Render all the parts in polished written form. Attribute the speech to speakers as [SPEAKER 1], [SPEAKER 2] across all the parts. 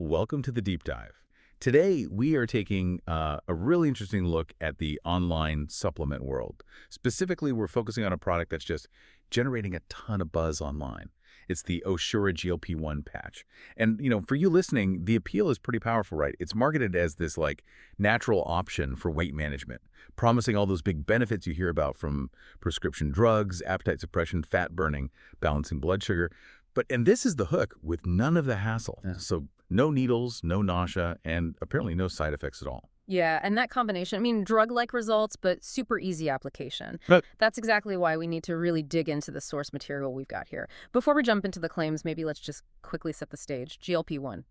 [SPEAKER 1] Welcome to the deep dive. Today, we are taking a really interesting look at the online supplement world. Specifically, we're focusing on a product that's just generating a ton of buzz online. It's the Oceaura GLP-1 patch. And, for you listening, the appeal is pretty powerful, right? It's marketed as this, natural option for weight management, promising all those big benefits you hear about from prescription drugs, appetite suppression, fat burning, balancing blood sugar. And this is the hook with none of the hassle.
[SPEAKER 2] Yeah.
[SPEAKER 1] So no needles, no nausea, and apparently no side effects at all.
[SPEAKER 3] Yeah, and that combination, drug-like results, but super easy application.
[SPEAKER 1] But
[SPEAKER 3] That's exactly why we need to really dig into the source material we've got here. Before we jump into the claims, maybe let's just quickly set the stage. GLP-1,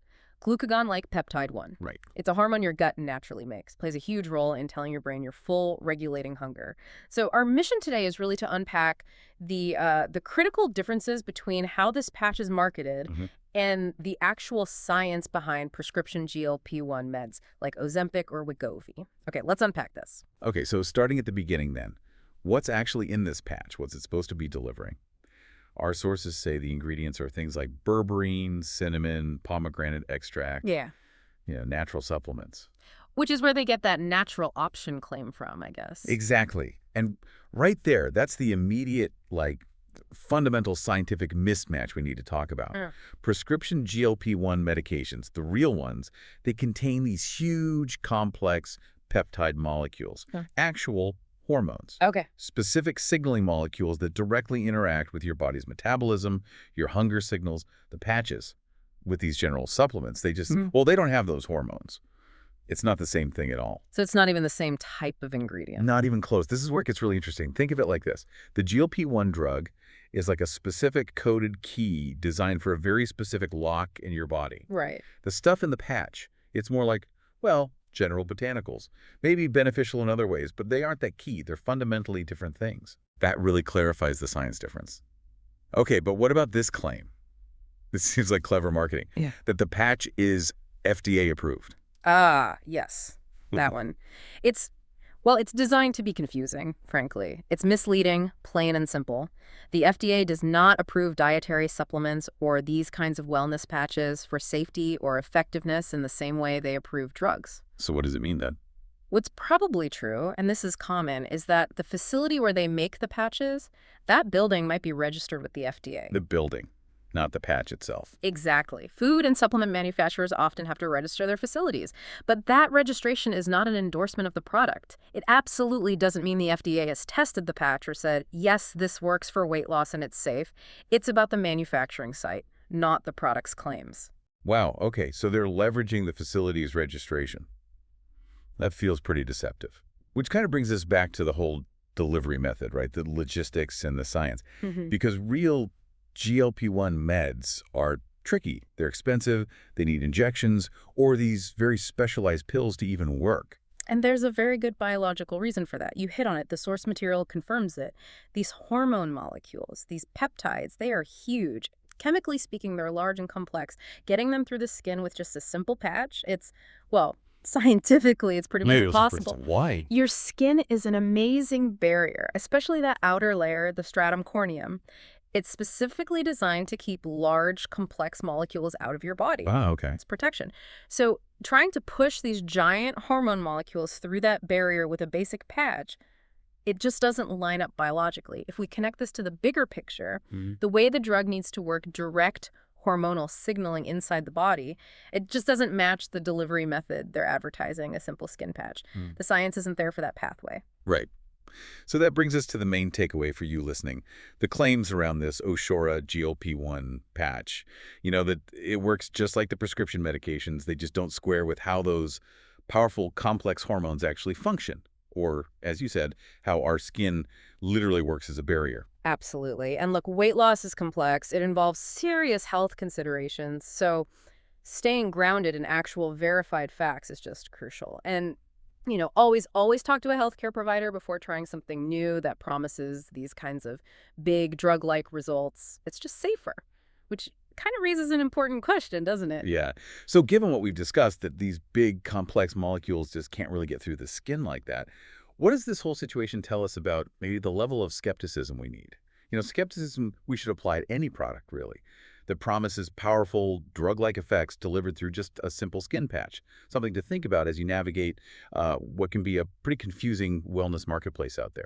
[SPEAKER 3] glucagon-like peptide 1.
[SPEAKER 1] right.
[SPEAKER 3] It's a hormone your gut naturally makes, plays a huge role in telling your brain you're full, regulating hunger. So our mission today is really to unpack the critical differences between how this patch is marketed
[SPEAKER 1] Mhm.
[SPEAKER 3] and the actual science behind prescription GLP-1 meds like Ozempic or Wegovy. Okay, let's unpack this.
[SPEAKER 1] Okay, so starting at the beginning then, what's actually in this patch? What's it supposed to be delivering? Our sources say the ingredients are things like berberine, cinnamon, pomegranate extract,
[SPEAKER 3] Yeah.
[SPEAKER 1] Natural supplements.
[SPEAKER 3] Which is where they get that natural option claim from, I guess.
[SPEAKER 1] Exactly. And right there, that's the immediate, fundamental scientific mismatch we need to talk about.
[SPEAKER 3] Yeah.
[SPEAKER 1] Prescription GLP-1 medications, the real ones, they contain these huge, complex peptide molecules,
[SPEAKER 3] Huh.
[SPEAKER 1] actual hormones,
[SPEAKER 3] Okay.
[SPEAKER 1] specific signaling molecules that directly interact with your body's metabolism, your hunger signals, the patches. With these general supplements, they just,
[SPEAKER 3] Mhm.
[SPEAKER 1] they don't have those hormones. It's not the same thing at all.
[SPEAKER 3] So it's not even the same type of ingredient.
[SPEAKER 1] Not even close. This is where it gets really interesting. Think of it like this. The GLP-1 drug is like a specific coded key designed for a very specific lock in your body.
[SPEAKER 3] Right.
[SPEAKER 1] The stuff in the patch, it's more like, general botanicals. Maybe beneficial in other ways, but they aren't that key. They're fundamentally different things. That really clarifies the science difference. Okay, but what about this claim? This seems like clever marketing.
[SPEAKER 3] Yeah.
[SPEAKER 1] That the patch is FDA approved.
[SPEAKER 3] Ah, yes. That one. It's designed to be confusing, frankly. It's misleading, plain and simple. The FDA does not approve dietary supplements or these kinds of wellness patches for safety or effectiveness in the same way they approve drugs.
[SPEAKER 1] So what does it mean then?
[SPEAKER 3] What's probably true, and this is common, is that the facility where they make the patches, that building might be registered with the FDA.
[SPEAKER 1] The building, not the patch itself.
[SPEAKER 3] Exactly. Food and supplement manufacturers often have to register their facilities, but that registration is not an endorsement of the product. It absolutely doesn't mean the FDA has tested the patch or said, yes, this works for weight loss and it's safe. It's about the manufacturing site, not the product's claims.
[SPEAKER 1] Wow, okay, so they're leveraging the facility's registration. That feels pretty deceptive. Which kind of brings us back to the whole delivery method, right? The logistics and the science. Because real GLP-1 meds are tricky. They're expensive, they need injections, or these very specialized pills to even work.
[SPEAKER 3] And there's a very good biological reason for that. You hit on it. The source material confirms it. These hormone molecules, these peptides, they are huge. Chemically speaking, they're large and complex. Getting them through the skin with just a simple patch, scientifically, it's pretty much impossible.
[SPEAKER 2] Why?
[SPEAKER 3] Your skin is an amazing barrier, especially that outer layer, the stratum corneum. It's specifically designed to keep large, complex molecules out of your body.
[SPEAKER 1] Wow, okay.
[SPEAKER 3] It's protection. So trying to push these giant hormone molecules through that barrier with a basic patch, it just doesn't line up biologically. If we connect this to the bigger picture, the way the drug needs to work direct hormonal signaling inside the body, it just doesn't match the delivery method they're advertising, a simple skin patch. The science isn't there for that pathway.
[SPEAKER 1] Right. So that brings us to the main takeaway for you listening. The claims around this Oceaura GLP-1 patch, that it works just like the prescription medications. They just don't square with how those powerful, complex hormones actually function. Or, as you said, how our skin literally works as a barrier.
[SPEAKER 3] Absolutely. And look, weight loss is complex. It involves serious health considerations. So staying grounded in actual verified facts is just crucial. And always talk to a healthcare provider before trying something new that promises these kinds of big drug-like results. It's just safer, which kind of raises an important question, doesn't it?
[SPEAKER 1] Yeah. So given what we've discussed, that these big, complex molecules just can't really get through the skin like that, what does this whole situation tell us about maybe the level of skepticism we need? Skepticism we should apply to any product, really. that promises powerful drug-like effects delivered through just a simple skin patch. Something to think about as you navigate what can be a pretty confusing wellness marketplace out there.